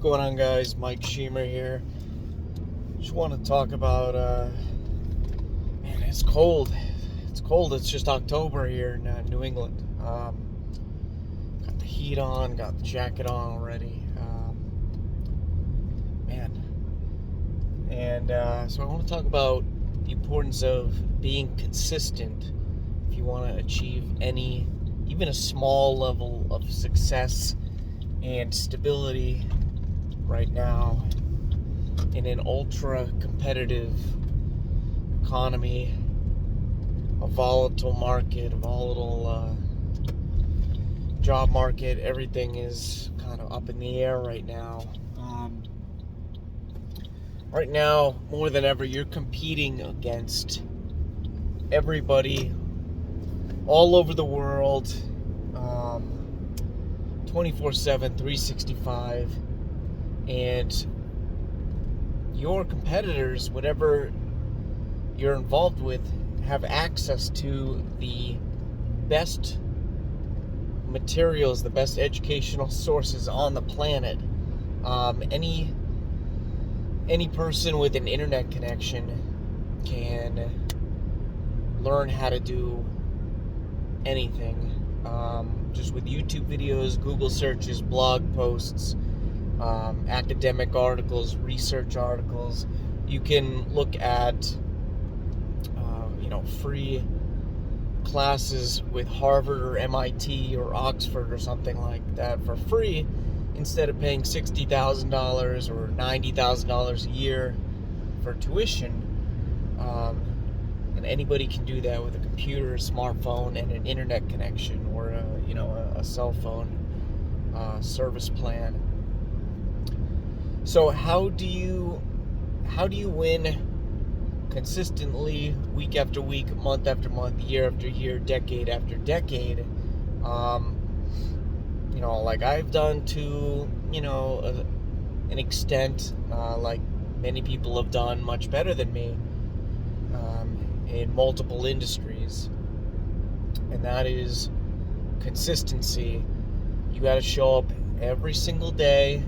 going on, guys? Mike Sheamer here. Just want to talk about, man, it's cold. It's cold. It's just October here in New England. Got the heat on, got the jacket on already. So I want to talk about the importance of being consistent if you want to achieve even a small level of success and stability right now in an ultra competitive economy, a volatile market, a volatile job market. Everything is kind of up in the air right now. Right now, more than ever, you're competing against everybody all over the world, 24/7, 365, and your competitors, whatever you're involved with, have access to the best materials, the best educational sources on the planet. Any person with an internet connection can learn how to do anything, just with YouTube videos, Google searches, blog posts, academic articles, research articles. You can look at free classes with Harvard or MIT or Oxford or something like that for free, instead of paying $60,000 or $90,000 a year for tuition. And anybody can do that with a computer, a smartphone, and an internet connection, or a cell phone service plan. So how do you win consistently, week after week, month after month, year after year, decade after decade? Like I've done to an extent, like many people have done much better than me, in multiple industries, and that is consistency. You got to show up every single day.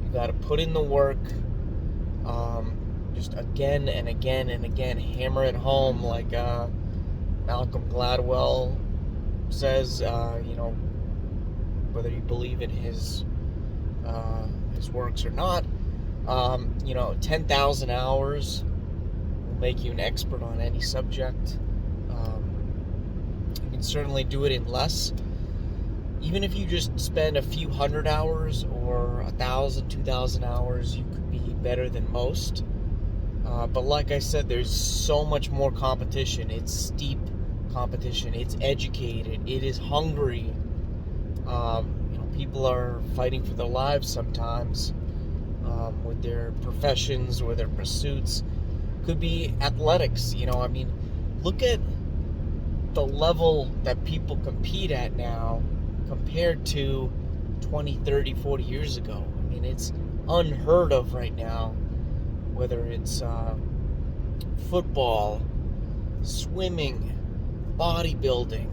You got to put in the work, just again and again and again, hammer it home, like Malcolm Gladwell says. Whether you believe in his works or not, 10,000 hours will make you an expert on any subject. You can certainly do it in less. Even if you just spend a few hundred hours or 1,000, 2,000 hours, you could be better than most. But like I said, there's so much more competition. It's steep competition. It's educated. It is hungry. People are fighting for their lives sometimes, with their professions or their pursuits. Could be athletics. Look at the level that people compete at now compared to 20, 30, 40 years ago. It's unheard of right now, whether it's football, swimming, bodybuilding.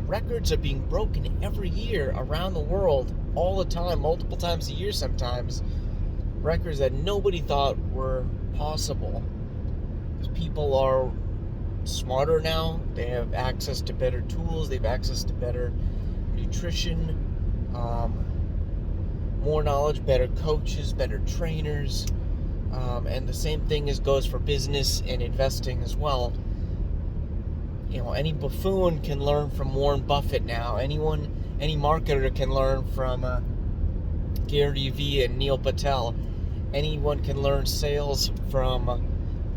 Records are being broken every year around the world, all the time, multiple times a year sometimes. Records that nobody thought were possible. Because people are smarter now. They have access to better tools. They have access to better nutrition, more knowledge, better coaches, better trainers. And the same thing goes for business and investing as well. Any buffoon can learn from Warren Buffett now. Any marketer can learn from Gary Vee and Neil Patel. Anyone can learn sales from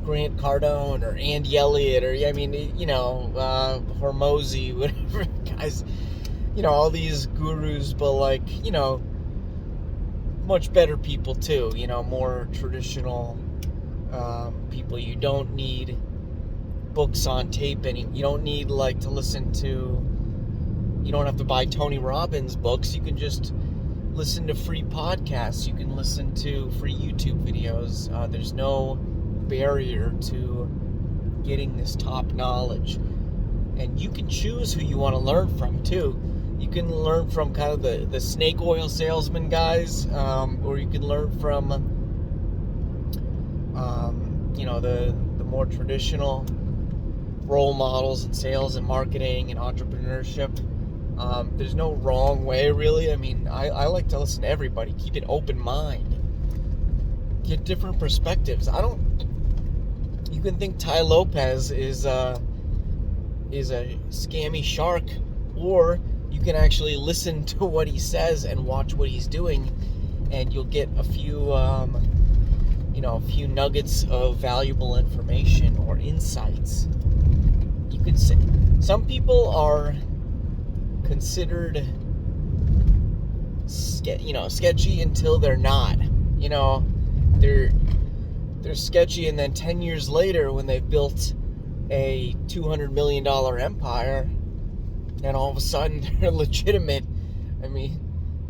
Grant Cardone or Andy Elliott or Hormozy, whatever guys. All these gurus, but much better people too. More traditional people. You don't need books on tape, and you don't need to listen to. You don't have to buy Tony Robbins books. You can just listen to free podcasts. You can listen to free YouTube videos. There's no barrier to getting this top knowledge, and you can choose who you want to learn from too. You can learn from kind of the snake oil salesman guys, or you can learn from the more traditional role models in sales and marketing and entrepreneurship. There's no wrong way, really. I mean, I like to listen to everybody. Keep an open mind. Get different perspectives. You can think Tai Lopez is a scammy shark, or you can actually listen to what he says and watch what he's doing, and you'll get a few nuggets of valuable information or insights. You could say some people are considered sketchy until they're not. They're sketchy, and then 10 years later, when they've built a $200 million empire, and all of a sudden they're legitimate. I mean,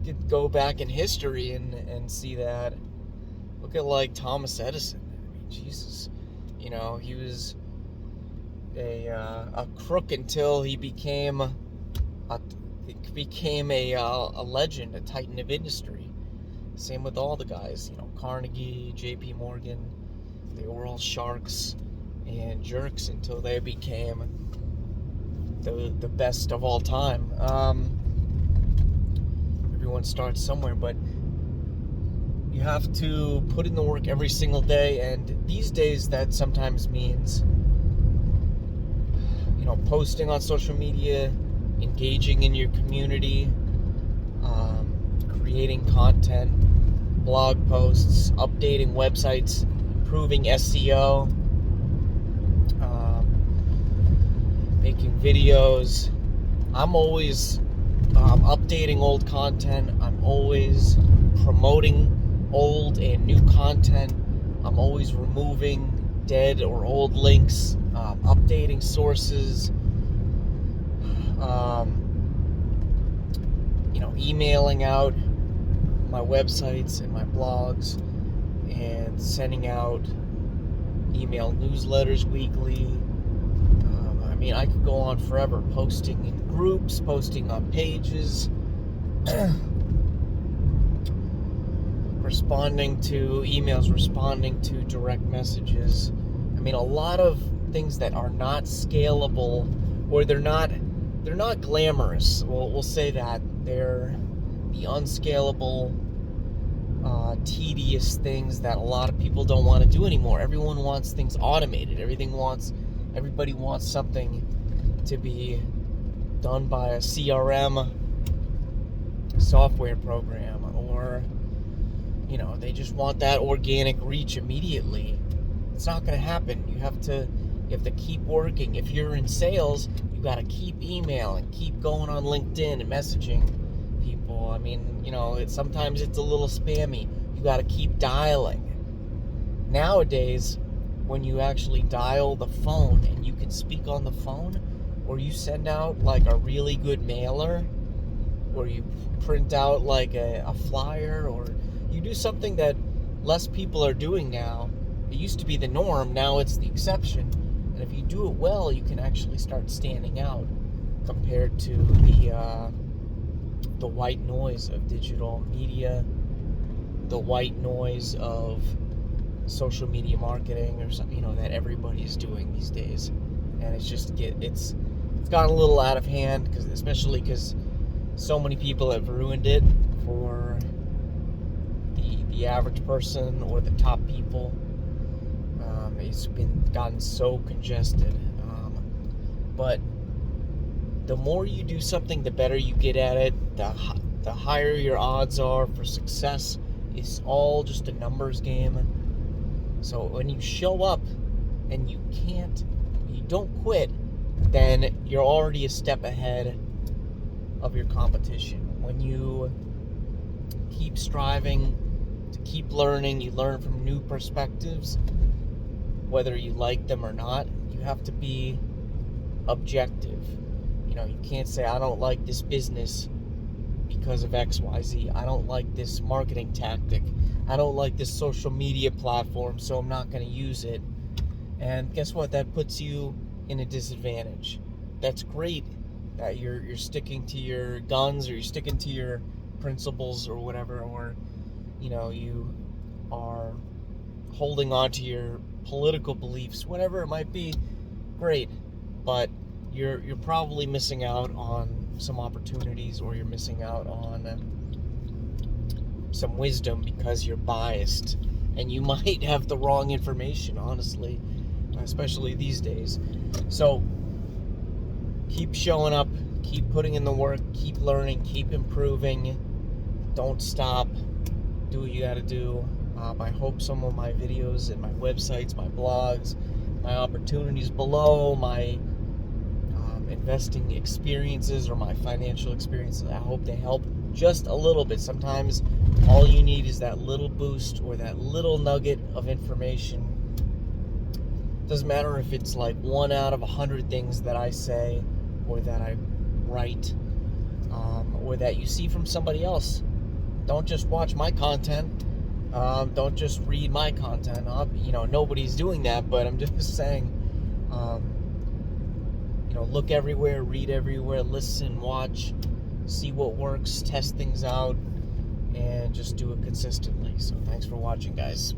you could go back in history and see that. Look at like Thomas Edison. I mean, Jesus, he was a crook until he became a legend, a titan of industry. Same with all the guys, Carnegie, J.P. Morgan. They were all sharks and jerks until they became the best of all time. Everyone starts somewhere, but you have to put in the work every single day, and these days that sometimes means posting on social media, engaging in your community, creating content, blog posts, updating websites, improving SEO, making videos. I'm always updating old content. I'm always promoting old and new content. I'm always removing dead or old links, updating sources, emailing out my websites and my blogs, and sending out email newsletters weekly. I could go on forever, posting in groups, posting on pages, responding to emails, responding to direct messages. A lot of things that are not scalable, or they're not glamorous. We'll say that. They're the unscalable, tedious things that a lot of people don't want to do anymore. Everyone wants things automated. Everybody wants something to be done by a CRM software program, or they just want that organic reach immediately. It's not going to happen. You have to keep working. If you're in sales, you got to keep emailing, keep going on LinkedIn and messaging people. Sometimes it's a little spammy. You got to keep dialing. Nowadays, when you actually dial the phone and you can speak on the phone, or you send out like a really good mailer, or you print out like a flyer, or you do something that less people are doing now. It used to be the norm, now it's the exception. And if you do it well, you can actually start standing out compared to the white noise of digital media, the white noise of social media marketing, or something that everybody's doing these days. And it's gotten a little out of hand, especially because so many people have ruined it for the average person or the top people. It's gotten so congested. But the more you do something, the better you get at it, the higher your odds are for success. It's all just a numbers game. So when you show up and you don't quit, then you're already a step ahead of your competition. When you keep striving to keep learning, you learn from new perspectives, whether you like them or not. You have to be objective. You can't say, I don't like this business because of XYZ. I don't like this marketing tactic. I don't like this social media platform, so I'm not going to use it. And guess what? That puts you in a disadvantage. That's great that you're sticking to your guns, or you're sticking to your principles or whatever, or you are holding on to your political beliefs, whatever it might be. Great, but you're probably missing out on some opportunities, or you're missing out on some wisdom because you're biased, and you might have the wrong information, honestly, especially these days. So keep showing up, keep putting in the work, keep learning, keep improving. Don't stop. Do what you got to do. I hope some of my videos and my websites, my blogs, my opportunities below, my investing experiences or my financial experiences, I hope they help just a little bit. Sometimes all you need is that little boost or that little nugget of information. Doesn't matter if it's like 1 out of 100 things that I say or that I write, or that you see from somebody else. Don't just watch my content. Don't just read my content. Nobody's doing that, but I'm just saying, look everywhere, read everywhere, listen, watch, see what works, test things out, and just do it consistently. So thanks for watching, guys.